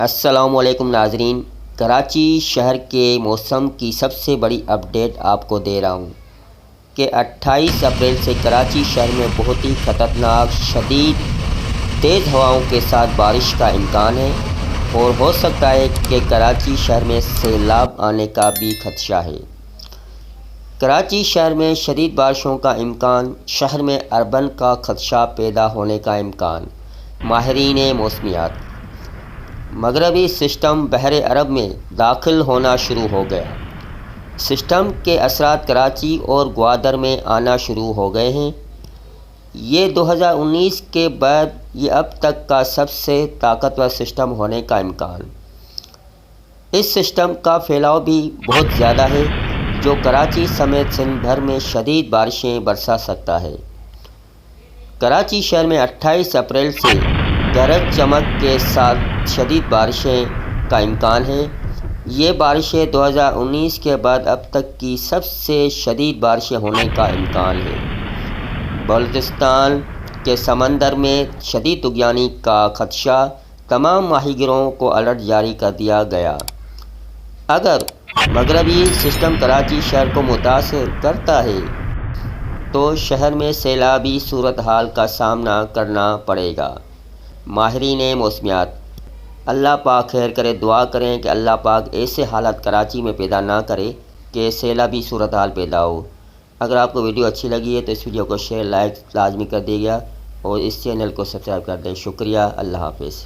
السلام علیکم ناظرین، کراچی شہر کے موسم کی سب سے بڑی اپڈیٹ آپ کو دے رہا ہوں کہ 28 اپریل سے کراچی شہر میں بہت ہی خطرناک شدید تیز ہواؤں کے ساتھ بارش کا امکان ہے اور ہو سکتا ہے کہ کراچی شہر میں سیلاب آنے کا بھی خدشہ ہے۔ کراچی شہر میں شدید بارشوں کا امکان، شہر میں اربن کا خدشہ پیدا ہونے کا امکان۔ ماہرین موسمیات: مغربی سسٹم بحر عرب میں داخل ہونا شروع ہو گیا۔ سسٹم کے اثرات کراچی اور گوادر میں آنا شروع ہو گئے ہیں۔ یہ 2019 کے بعد یہ اب تک کا سب سے طاقتور سسٹم ہونے کا امکان۔ اس سسٹم کا پھیلاؤ بھی بہت زیادہ ہے، جو کراچی سمیت سندھ بھر میں شدید بارشیں برسا سکتا ہے۔ کراچی شہر میں 28 اپریل سے گرج چمک کے ساتھ شدید بارشیں کا امکان ہے۔ یہ بارشیں 2019 کے بعد اب تک کی سب سے شدید بارشیں ہونے کا امکان ہے۔ بلوچستان کے سمندر میں شدید طوفانی کا خدشہ، تمام ماہی گیروں کو الرٹ جاری کر دیا گیا۔ اگر مغربی سسٹم کراچی شہر کو متاثر کرتا ہے تو شہر میں سیلابی صورتحال کا سامنا کرنا پڑے گا۔ ماہرین موسمیات: اللہ پاک خیر کرے، دعا کریں کہ اللہ پاک ایسے حالات کراچی میں پیدا نہ کرے کہ سیلابی صورتحال پیدا ہو۔ اگر آپ کو ویڈیو اچھی لگی ہے تو اس ویڈیو کو شیئر لائک لازمی کر دیجیے گا اور اس چینل کو سبسکرائب کر دیں۔ شکریہ، اللہ حافظ۔